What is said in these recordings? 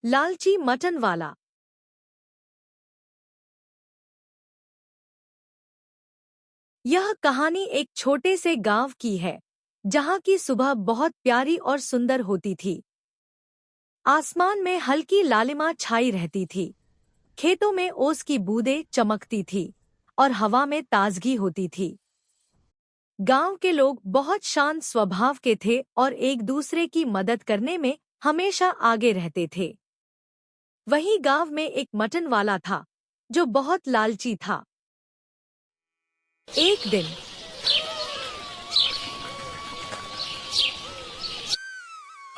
लालची मटन वाला। यह कहानी एक छोटे से गांव की है, जहां की सुबह बहुत प्यारी और सुंदर होती थी। आसमान में हल्की लालिमा छाई रहती थी, खेतों में ओस की बूंदें चमकती थी और हवा में ताजगी होती थी। गांव के लोग बहुत शांत स्वभाव के थे और एक दूसरे की मदद करने में हमेशा आगे रहते थे। वहीं गांव में एक मटन वाला था, जो बहुत लालची था। एक दिन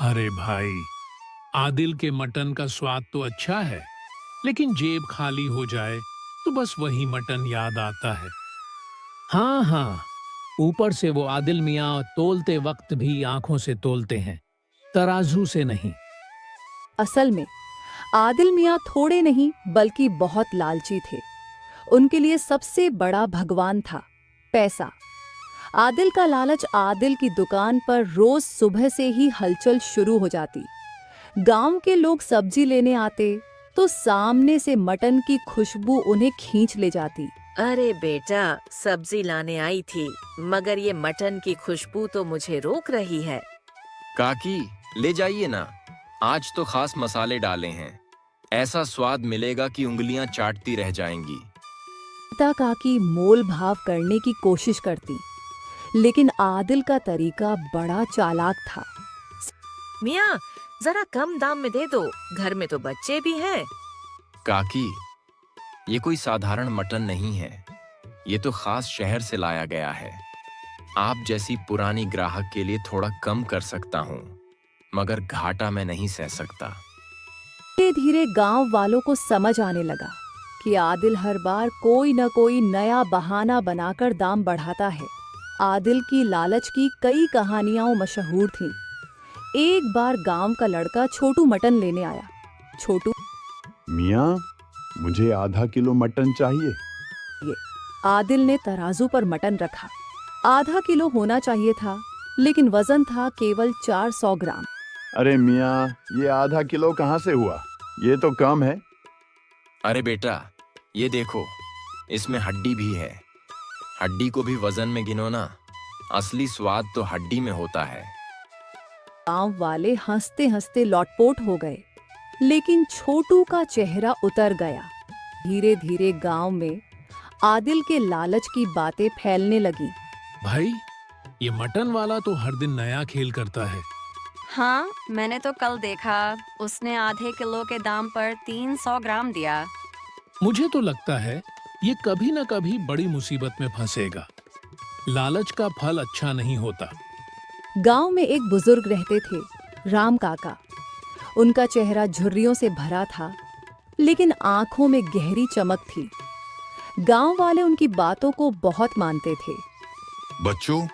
अरे भाई, आदिल के मटन का स्वाद तो अच्छा है, लेकिन जेब खाली हो जाए तो बस वही मटन याद आता है। हाँ हाँ, ऊपर से वो आदिल मियाँ तोलते वक्त भी आंखों से तोलते हैं, तराजू से नहीं। असल में आदिल मियाँ थोड़े नहीं बल्कि बहुत लालची थे। उनके लिए सबसे बड़ा भगवान था पैसा। आदिल का लालच आदिल की दुकान पर रोज सुबह से ही हलचल शुरू हो जाती। गांव के लोग सब्जी लेने आते तो सामने से मटन की खुशबू उन्हें खींच ले जाती। अरे बेटा, सब्जी लाने आई थी, मगर ये मटन की खुशबू तो मुझे रोक रही है। काकी, ले जाइए ना, आज तो खास मसाले डाले हैं। ऐसा स्वाद मिलेगा कि उंगलियां चाटती रह जाएंगी। पिता काकी मोल भाव करने की कोशिश करती, लेकिन आदिल का तरीका बड़ा चालाक था। मियाँ, जरा कम दाम में दे दो, घर में तो बच्चे भी हैं। काकी, ये कोई साधारण मटन नहीं है, ये तो खास शहर से लाया गया है। आप जैसी पुरानी ग्राहक के लिए थोड़ा कम कर सकता हूँ, मगर घाटा मैं नहीं सह सकता। धीरे धीरे गांव वालों को समझ आने लगा कि आदिल हर बार कोई न कोई नया बहाना बनाकर दाम बढ़ाता है। आदिल की लालच की कई कहानियां मशहूर थीं। एक बार गांव का लड़का छोटू मटन लेने आया। छोटू, मियाँ, मुझे आधा किलो मटन चाहिए। आदिल ने तराजू पर मटन रखा। आधा किलो होना चाहिए था, लेकिन वजन था केवल 400 ग्राम। अरे मियाँ, ये आधा किलो कहाँ से हुआ? ये तो कम है। अरे बेटा, ये देखो, इसमें हड्डी भी है। हड्डी को भी वजन में गिनो ना, असली स्वाद तो हड्डी में होता है। गांव वाले हंसते हंसते लौटपोट हो गए, लेकिन छोटू का चेहरा उतर गया। धीरे धीरे गांव में आदिल के लालच की बातें फैलने लगी। भाई, ये मटन वाला तो हर दिन नया खेल करता है। हाँ, मैंने तो कल देखा, उसने आधे किलो के दाम पर 300 ग्राम दिया। मुझे तो लगता है ये कभी न कभी बड़ी मुसीबत में फंसेगा। लालच का फल अच्छा नहीं होता। गांव में एक बुजुर्ग रहते थे, राम काका। उनका चेहरा झुर्रियों से भरा था, लेकिन आंखों में गहरी चमक थी। गांव वाले उनकी बातों को बहुत मानते थे। बच्चों,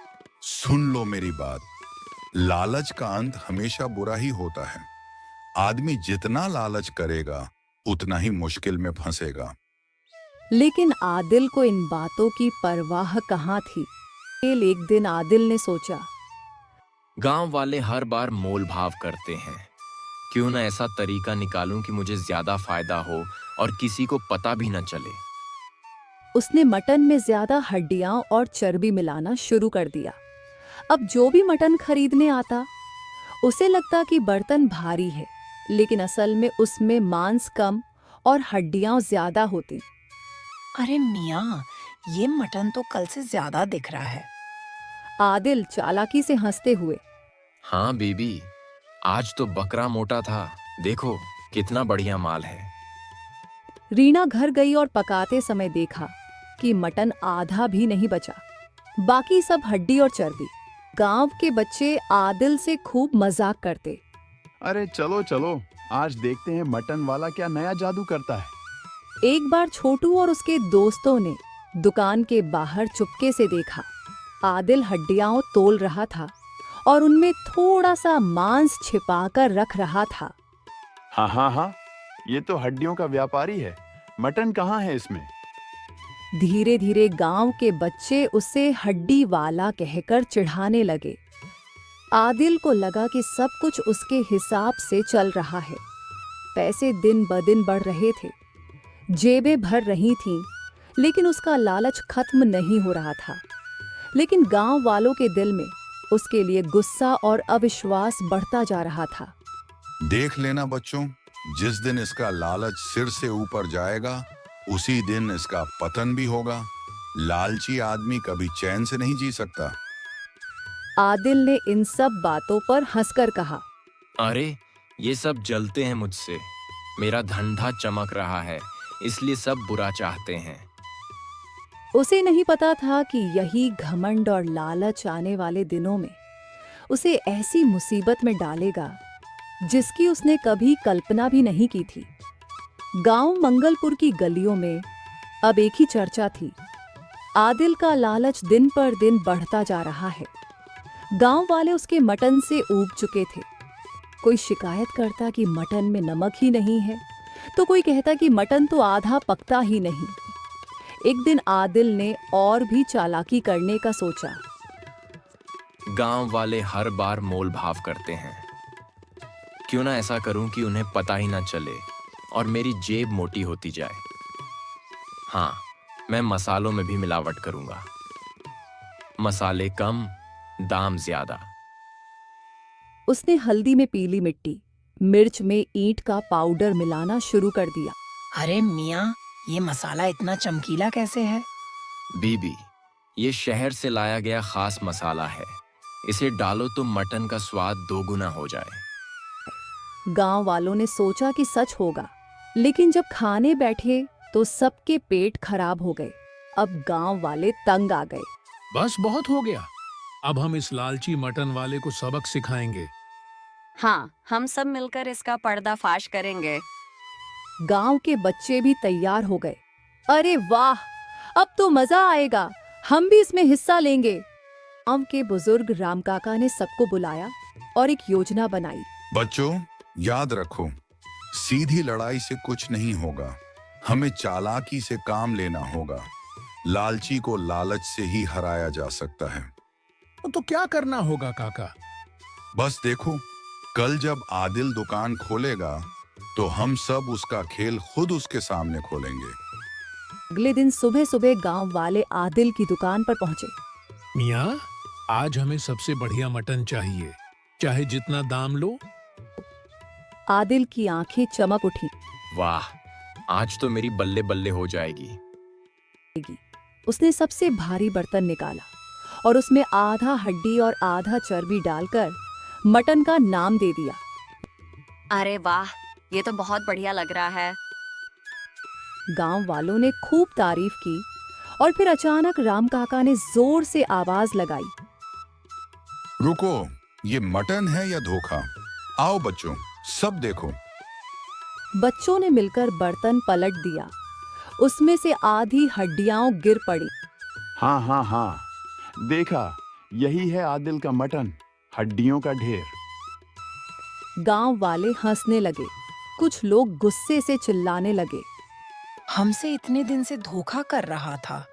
सुन लो मेरी बात। लालच का अंत हमेशा बुरा ही होता है। आदमी जितना लालच करेगा, उतना ही मुश्किल में फंसेगा। लेकिन आदिल को इन बातों की परवाह कहाँ थी। एक दिन आदिल ने सोचा, गांव वाले हर बार मोल भाव करते हैं, क्यों ना ऐसा तरीका निकालूं कि मुझे ज्यादा फायदा हो और किसी को पता भी न चले। उसने मटन में ज्यादा हड्डियां और चर्बी मिलाना शुरू कर दिया। अब जो भी मटन खरीदने आता, उसे लगता कि बर्तन भारी है, लेकिन असल में उसमें मांस कम और हड्डियां ज्यादा होती। अरे मियाँ, ये मटन तो कल से ज्यादा दिख रहा है। आदिल चालाकी से हंसते हुए, हाँ बीबी, आज तो बकरा मोटा था, देखो कितना बढ़िया माल है। रीना घर गई और पकाते समय देखा कि मटन आधा भी नहीं बचा, बाकी सब हड्डी और चर्बी। गांव के बच्चे आदिल से खूब मजाक करते। अरे चलो चलो, आज देखते हैं मटन वाला क्या नया जादू करता है। एक बार छोटू और उसके दोस्तों ने दुकान के बाहर चुपके से देखा। आदिल हड्डियां तोल रहा था और उनमें थोड़ा सा मांस छिपाकर रख रहा था। हाँ हाँ हाँ, ये तो हड्डियों का व्यापारी है। मटन कहाँ है इसमें? धीरे धीरे गांव के बच्चे उसे हड्डी वाला कहकर चिढ़ाने लगे। आदिल को लगा कि सब कुछ उसके हिसाब से चल रहा है। पैसे दिन ब दिन बढ़ रहे थे, जेबें भर रही थीं, लेकिन उसका लालच खत्म नहीं हो रहा था। लेकिन गांव वालों के दिल में उसके लिए गुस्सा और अविश्वास बढ़ता जा रहा था। देख लेना बच्चों, जिस दिन इसका लालच सिर से ऊपर जाएगा उसी दिन इसका पतन भी होगा। लालची आदमी कभी चैन से नहीं जी सकता। आदिल ने इन सब बातों पर हंसकर कहा, अरे ये सब जलते हैं मुझसे। मेरा धंधा चमक रहा है, इसलिए सब बुरा चाहते हैं। उसे नहीं पता था कि यही घमंड और लालच आने वाले दिनों में उसे ऐसी मुसीबत में डालेगा जिसकी उसने कभी कल्पना भी नहीं की थी। गांव मंगलपुर की गलियों में अब एक ही चर्चा थी, आदिल का लालच दिन पर दिन बढ़ता जा रहा है। गांव वाले उसके मटन से ऊब चुके थे। कोई शिकायत करता कि मटन में नमक ही नहीं है, तो कोई कहता कि मटन तो आधा पकता ही नहीं। एक दिन आदिल ने और भी चालाकी करने का सोचा। गांव वाले हर बार मोल भाव करते हैं, क्यों ना ऐसा करूं कि उन्हें पता ही ना चले और मेरी जेब मोटी होती जाए। हाँ, मैं मसालों में भी मिलावट करूंगा। मसाले कम, दाम ज्यादा। उसने हल्दी में पीली मिट्टी, मिर्च में ईंट का पाउडर मिलाना शुरू कर दिया। अरे मियाँ, ये मसाला इतना चमकीला कैसे है? बीबी, ये शहर से लाया गया खास मसाला है। इसे डालो तो मटन का स्वाद दोगुना हो जाए। गांव वालों ने सोचा कि सच होगा, लेकिन जब खाने बैठे तो सबके पेट खराब हो गए। अब गांव वाले तंग आ गए। बस बहुत हो गया, अब हम इस लालची मटन वाले को सबक सिखाएंगे। हाँ, हम सब मिलकर इसका पर्दाफाश करेंगे। गांव के बच्चे भी तैयार हो गए। अरे वाह, अब तो मजा आएगा, हम भी इसमें हिस्सा लेंगे। गांव के बुजुर्ग राम काका ने सबको बुलाया और एक योजना बनाई। बच्चों, याद रखो, सीधी लड़ाई से कुछ नहीं होगा। हमें चालाकी से काम लेना होगा। लालची को लालच से ही हराया जा सकता है। तो क्या करना होगा काका? बस देखो, कल जब आदिल दुकान खोलेगा तो हम सब उसका खेल खुद उसके सामने खोलेंगे। अगले दिन सुबह सुबह गांव वाले आदिल की दुकान पर पहुंचे। मियाँ, आज हमें सबसे बढ़िया मटन चाहिए, चाहे जितना दाम लो। आदिल की आंखें चमक उठी। वाह, आज तो मेरी बल्ले बल्ले हो जाएगी। उसने सबसे भारी बर्तन निकाला और उसमें आधा हड्डी और आधा चर्बी डालकर मटन का नाम दे दिया। अरे वाह, ये तो बहुत बढ़िया लग रहा है। गांव वालों ने खूब तारीफ की और फिर अचानक राम काका ने जोर से आवाज लगाई। रुको, ये मटन है या धोखा? आओ बच्चों, सब देखो। बच्चों ने मिलकर बर्तन पलट दिया। उसमें से आधी हड्डियां गिर पड़ी। हाँ हाँ हाँ, देखा, यही है आदिल का मटन, हड्डियों का ढेर। गांव वाले हंसने लगे, कुछ लोग गुस्से से चिल्लाने लगे। हमसे इतने दिन से धोखा कर रहा था।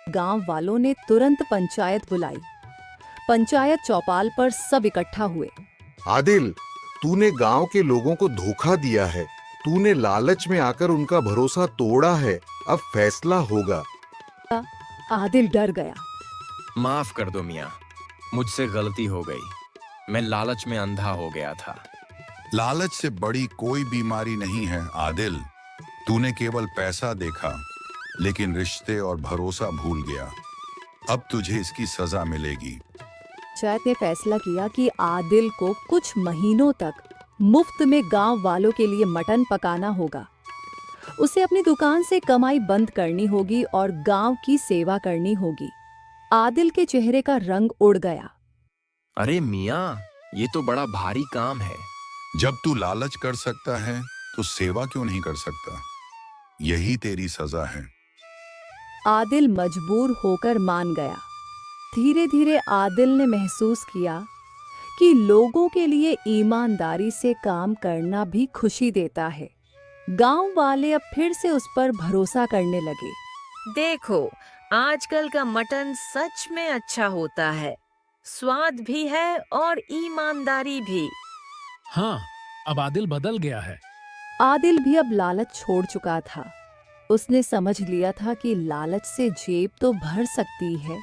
गांव वालों ने तुरंत पंचायत बुलाई। पंचायत चौपाल पर सब इकट्ठा हुए। आदिल, तूने गांव के लोगों को धोखा दिया है। तूने लालच में आकर उनका भरोसा तोड़ा है। अब फैसला होगा। आदिल डर गया। माफ कर दो मियाँ, मुझसे गलती हो गई। मैं लालच में अंधा हो गया था। लालच से बड़ी कोई बीमारी नहीं है आदिल। तूने केवल पैसा देखा, लेकिन रिश्ते और भरोसा भूल गया। अब तुझे इसकी सजा मिलेगी। पंचायत ने फैसला किया कि आदिल को कुछ महीनों तक मुफ्त में गांव वालों के लिए मटन पकाना होगा। उसे अपनी दुकान से कमाई बंद करनी होगी और गांव की सेवा करनी होगी। आदिल के चेहरे का रंग उड़ गया। अरे मियाँ, ये तो बड़ा भारी काम है। जब तू लालच कर सकता है तो सेवा क्यों नहीं कर सकता? यही तेरी सजा है। आदिल मजबूर होकर मान गया। धीरे धीरे आदिल ने महसूस किया कि लोगों के लिए ईमानदारी से काम करना भी खुशी देता है। गांव वाले अब फिर से उस पर भरोसा करने लगे। देखो, आजकल का मटन सच में अच्छा होता है, स्वाद भी है और ईमानदारी भी। हाँ, अब आदिल बदल गया है। आदिल भी अब लालच छोड़ चुका था। उसने समझ लिया था कि लालच से जेब तो भर सकती है,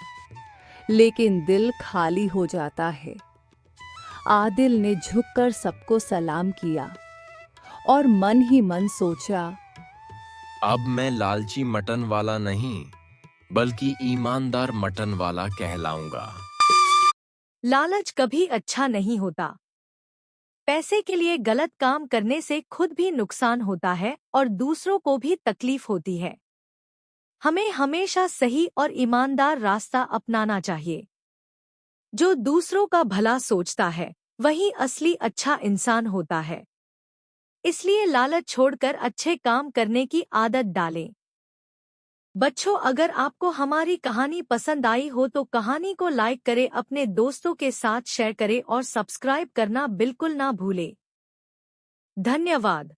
लेकिन दिल खाली हो जाता है। आदिल ने झुककर सबको सलाम किया और मन ही मन सोचा, अब मैं लालची मटन वाला नहीं, बल्कि ईमानदार मटन वाला कहलाऊंगा। लालच कभी अच्छा नहीं होता। पैसे के लिए गलत काम करने से खुद भी नुकसान होता है और दूसरों को भी तकलीफ होती है। हमें हमेशा सही और ईमानदार रास्ता अपनाना चाहिए। जो दूसरों का भला सोचता है वही असली अच्छा इंसान होता है। इसलिए लालच छोड़कर अच्छे काम करने की आदत डालें। बच्चों, अगर आपको हमारी कहानी पसंद आई हो तो कहानी को लाइक करें, अपने दोस्तों के साथ शेयर करें और सब्सक्राइब करना बिल्कुल ना भूलें। धन्यवाद।